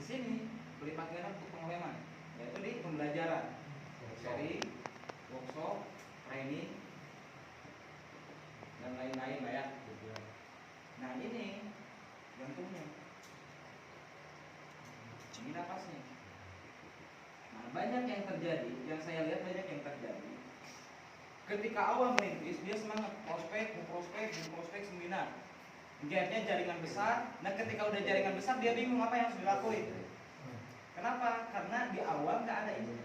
di sini berlipat ganda untuk pengereman, yaitu di pembelajaran, sharing, workshop, training, dan lain-lain lah ya. Nah ini jantungnya, ini napasnya. Nah banyak yang terjadi, yang saya lihat banyak yang terjadi. Ketika awal merintis dia semangat prospek seminar, gapnya jaringan besar. Nah ketika udah jaringan besar dia bingung apa yang harus dilakuin. Kenapa? Karena di awal nggak ada ini,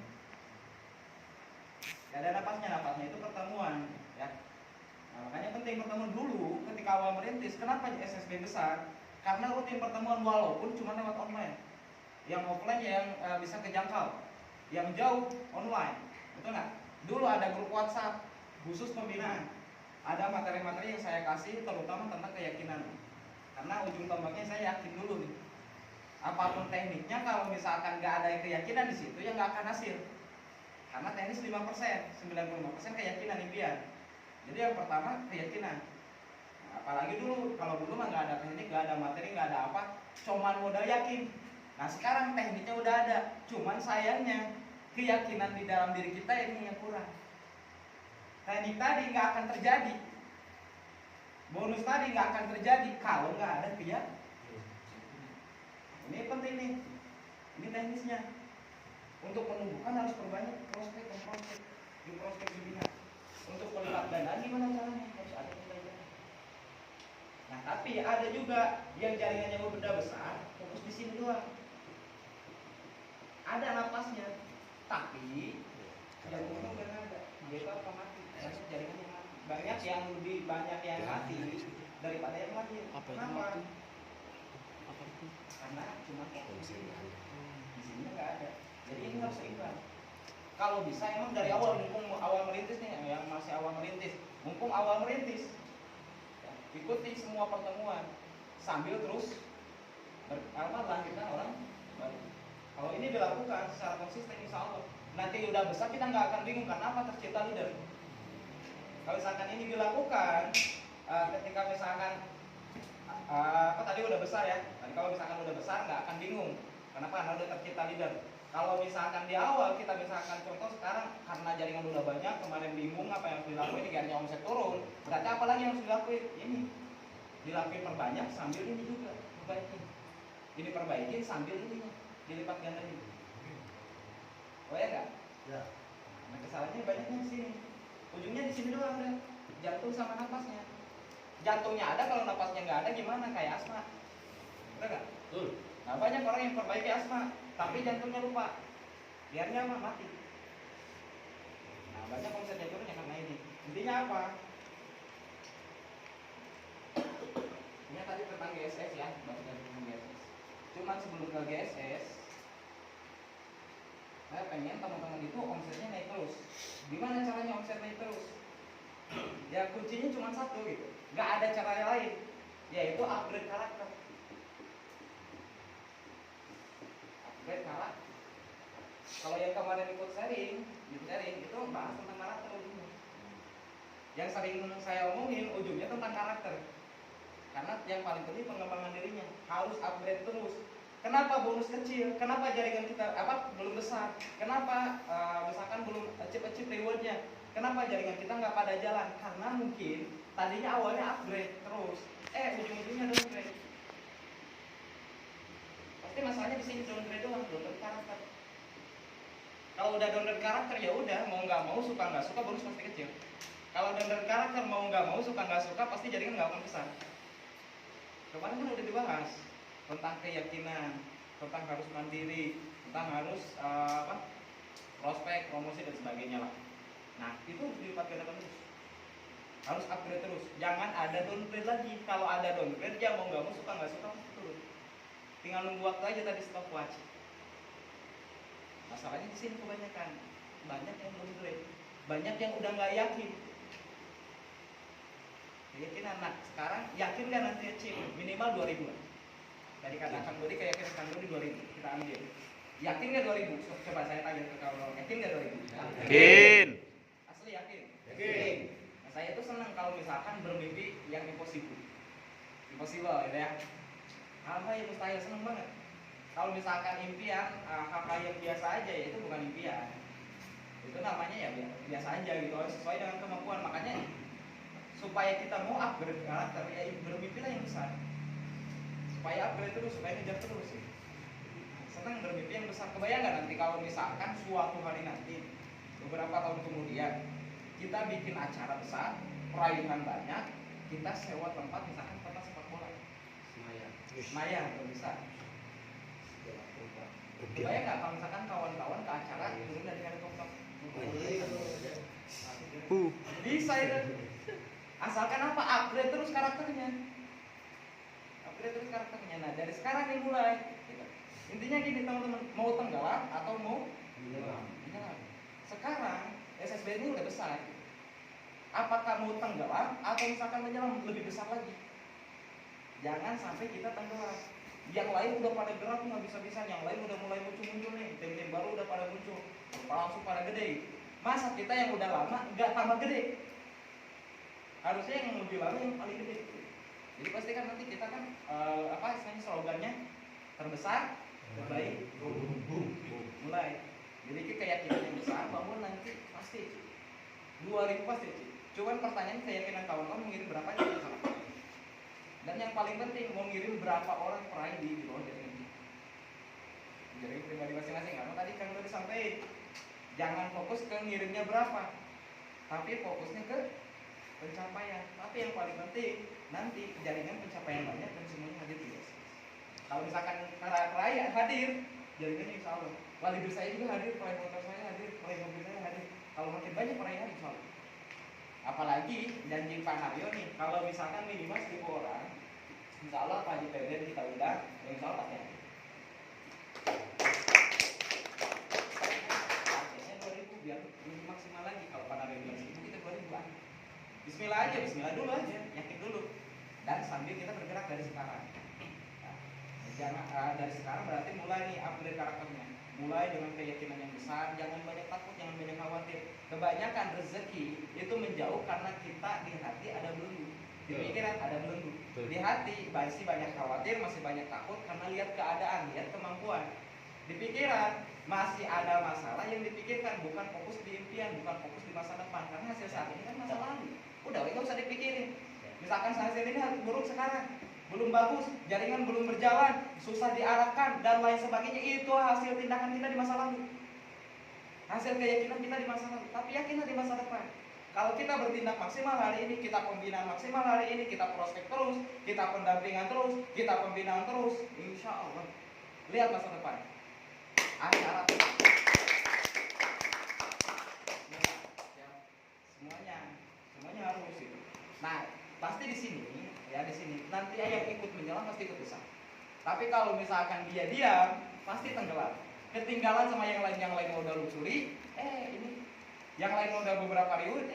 nggak ada napasnya itu pertemuan ya. Nah, makanya penting pertemuan dulu ketika awal merintis. Kenapa SSB besar? Karena rutin pertemuan walaupun cuma lewat online. Yang offline yang bisa kejangkau, yang jauh online, betul nggak? Dulu ada grup WhatsApp khusus pembinaan, ada materi-materi yang saya kasih terutama tentang keyakinan. Karena ujung tombaknya saya yakin dulu nih, apapun tekniknya kalau misalkan nggak ada keyakinan di situ ya nggak akan hasil. Karena teknis 5%, 95% keyakinan impian. Jadi yang pertama keyakinan. Nah, apalagi dulu, kalau dulu mah nggak ada teknik, nggak ada materi, nggak ada apa, cuman modal yakin. Nah sekarang tekniknya udah ada, cuman sayangnya keyakinan di dalam diri kita ini yang kurang. Teknik tadi nggak akan terjadi, bonus tadi nggak akan terjadi kalau nggak ada keyakinan. Ini penting nih, ini teknisnya. Untuk menumbuhkan harus perbanyak prospek di prospek webinar. Untuk melipat gandaan gimana caranya? Harus ada pembelajaran. Nah tapi ada juga yang jaringannya berbeda besar, fokus di sini doang. Ada napasnya, tapi yang untung dan ada, yaitu apa mati. Jaringan yang mati. Banyak yang lebih banyak yang mati daripada yang lahir. Kenapa? Karena cuma fokus di sini nggak ada. Jadi ini harus seimbang. Kalau bisa emang dari awal, mumpung awal merintis nih, yang masih awal merintis, mumpung awal merintis, ya, ikuti semua pertemuan sambil terus lahirkan orang baru. Kalau ini dilakukan secara konsisten, insya Allah nanti udah besar kita nggak akan bingung karena apa tercipta leader. Kalau misalkan ini dilakukan ketika misalkan tadi udah besar ya, tadi kalau misalkan udah besar nggak akan bingung. Kenapa? Karena udah tercipta leader. Kalau misalkan di awal kita misalkan contoh sekarang karena jaringan udah banyak, kemarin bingung apa yang harus dilakuin, diganti omset turun, berarti apa lagi yang harus dilakuin? Ini dilakuin perbanyak sambil ini juga perbaiki. Ini perbaikin sambil ini dilipat ganda ini. Oh ya enggak? Ya. Nah kesalahannya banyaknya di sini. Ujungnya di sini doang udah. Jantung sama napasnya. Jantungnya ada, kalau napasnya nggak ada gimana? Kayak asma. Udah nggak? Betul. Nah banyak orang yang perbaiki asma, tapi jantungnya lupa. Biarnya mah mati. Nah banyak omsetnya turun karena ini. Intinya apa? Ini tadi tentang GSS ya, bahas dari tentang GSS. Cuman sebelum ke GSS, saya pengen teman-teman itu omsetnya naik terus. Gimana caranya omset naik terus? Ya kuncinya cuma satu gitu, nggak ada cara lain, yaitu upgrade karakter. Upgrade karakter. Kalau yang kemarin ikut sharing itu bahas tentang karakter ujungnya. Yang sering saya omongin ujungnya tentang karakter. Karena yang paling penting pengembangan dirinya harus upgrade terus. Kenapa bonus kecil? Kenapa jaringan kita belum besar? Kenapa misalkan belum achieve rewardnya? Kenapa jaringan kita nggak pada jalan? Karena mungkin tadinya awalnya upgrade terus, ujung-ujungnya downgrade. Pasti masalahnya di sini downgrade doang, downgrade karakter. Kalau udah downgrade karakter ya udah, mau nggak mau, suka nggak suka, bonus pasti kecil. Kalau downgrade karakter mau nggak mau, suka nggak suka, pasti jaringan nggak akan besar. Kemarin kan udah dibahas tentang keyakinan, tentang harus mandiri, tentang harus prospek, promosi dan sebagainya lah. Nah itu harus dilipat gandakan terus, harus upgrade terus, jangan ada downgrade lagi. Kalau ada downgrade ya mau nggak mau, suka nggak suka pasti turun. Tinggal nunggu waktu aja tadi stopwatch. Masalahnya di sini kebanyakan, banyak yang downgrade, banyak yang udah nggak yakin. Keyakinan, nah sekarang yakin nggak nanti achieve minimal 2000 lah. Tadi kata Kang Dodi keyakinan Kang Dodi 2000 kita ambil. Yakin nggak 2000? Coba saya tanya ke kawan, yakin nggak 2000? Yakin. Asli yakin? Yakin. Nah, saya tuh senang kalau misalkan bermimpi yang impossible gitu ya. Hal-hal yang mustahil seneng banget. Kalau misalkan impian hal-hal yang biasa aja ya itu bukan impian. Itu namanya ya biasa aja gitu, sesuai dengan kemampuan. Makanya supaya kita mau upgrade karakter ya bermimpilah yang besar. Supaya upgrade terus, supaya ngejar terus. Senang bermimpi yang besar. Kebayang nggak nanti kalau misalkan suatu hari nanti beberapa tahun kemudian kita bikin acara besar, perayaan banyak, kita sewa tempat misalkan tempat sepak bola. Senayan kalau bisa. Kebayang nggak kalau misalkan kawan-kawan ke acara turun dari helikopter? Bisa itu. Asalkan apa? Upgrade terus karakternya. Upgrade terus karakternya. Nah dari sekarang nih mulai. Intinya gini teman-teman, mau tenggelam atau mau menyelam. Sekarang SSB ini udah besar. Apakah mau tenggelam atau misalkan menyelam lebih besar lagi? Jangan sampai kita tenggelam. Yang lain udah pada gerak nggak bisa-bisa, yang lain udah mulai muncul nih, tim-tim baru udah pada muncul, langsung pada gede. Masa kita yang udah lama nggak tambah gede? Harusnya yang lebih lama yang paling gede. Jadi pastikan nanti kita kan istilahnya slogannya terbesar, terbaik, mulai. Jadi keyakinan yang besar bahwa nanti pasti 2000 pasti. Cuman pertanyaan keyakinan kawan-kawan mengirim berapa aja sama. Dan yang paling penting mau ngirim berapa orang peraih di bawah jaringan ini. Jaringan pribadi masing-masing. Karena tadi kan udah disampaikan, jangan fokus ke ngirimnya berapa, tapi fokusnya ke pencapaian. Tapi yang paling penting nanti jaringan pencapaian banyak dan semuanya hadir di sini. Kalau misalkan para peraih hadir, jaringannya insya Allah. Wali saya juga hadir, peraih motor saya hadir, peraih mobil saya hadir. Kalau makin banyak peraih hadir insya Allah. Apalagi janji Pak Haryo nih, kalau misalkan minimal 1000 orang, insya Allah Pak Haji Febren kita undang, insya Allah pasti hadir. Targetnya 2000 biar lebih maksimal lagi. Kalau Pak Haryo bilang 1000 kita 2000 an. Bismillah aja, Bismillah dulu aja, yakin dulu. Dan sambil kita bergerak dari sekarang. Jangan dari sekarang berarti mulai nih upgrade karakternya. Mulai dengan keyakinan yang besar, jangan banyak takut, jangan banyak khawatir. Kebanyakan rezeki itu menjauh karena kita di hati ada belenggu, di pikiran ada belenggu. Di hati masih banyak khawatir, masih banyak takut karena lihat keadaan, lihat kemampuan. Di pikiran masih ada masalah yang dipikirkan, bukan fokus di impian, bukan fokus di masa depan. Karena hasil saat ini kan masa lalu. Udah, nggak usah dipikirin. Misalkan hasil ini buruk sekarang, belum bagus, jaringan belum berjalan, susah diarahkan dan lain sebagainya, itu hasil tindakan kita di masa lalu, hasil keyakinan kita di masa lalu. Tapi yakinlah di masa depan. Kalau kita bertindak maksimal hari ini, kita pembinaan maksimal hari ini, kita prospek terus, kita pendampingan terus, kita pembinaan terus, insya Allah lihat masa depan. Acara semuanya harus itu. Nah pasti di sini nanti yang ikut menyelam pasti ikut besar. Tapi kalau misalkan dia diam, pasti tenggelam, ketinggalan sama yang lain udah lusuri, ini yang lain udah beberapa ribu,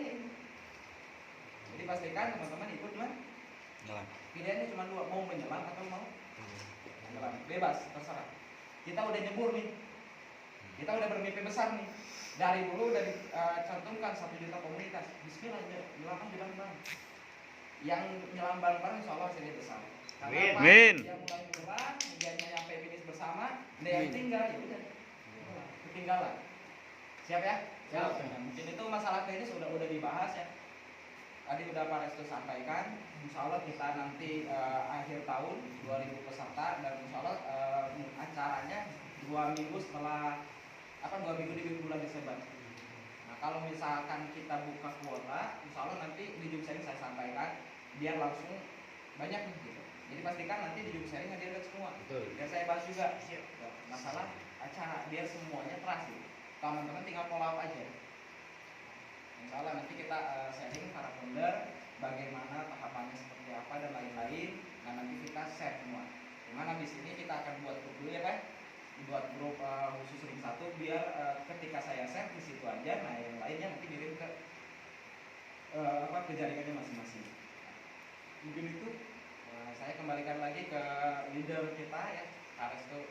jadi pastikan teman-teman ikut menyelam. Pilihannya cuma dua, mau menyelam atau mau menyelam, bebas terserah. Kita udah nyebur nih, kita udah bermimpi besar nih. Dari dulu udah dicantumkan 1 juta komunitas. Bismillah, nyelam aja bareng-bareng. Yang nyelam bareng-bareng insya Allah hasilnya besar. Amin. Dia mulai menyelam, dianya sampai finish bersama, dia yang tinggal ya udah ketinggalan. Siap ya? Siap. Nah, mungkin itu masalah teknis udah dibahas ya. Tadi udah Pak Restu sampaikan. Insya Allah kita nanti akhir tahun 2000 peserta dan insya Allah acaranya 2 minggu setelah 2 minggu di bulan Desember. Nah kalau misalkan kita buka kuota, insya Allah nanti di Zoom sharing saya sampaikan biar langsung banyak nih gitu. Jadi pastikan nanti di Zoom sharing hadir semua. Betul. Biar saya bahas juga masalah acara biar semuanya terasa. Teman-teman tinggal follow up aja. Insya Allah nanti kita sharing para founder bagaimana tahapannya seperti apa dan lain-lain. Nah nanti kita share semua. Dimana di sini kita akan buat grup dulu ya Pak. Buat grup khusus ring 1 biar ketika saya share di situ aja, nah yang lainnya nanti kirim ke jaringannya masing-masing. Mungkin itu saya kembalikan lagi ke leader kita ya, Pak Restu.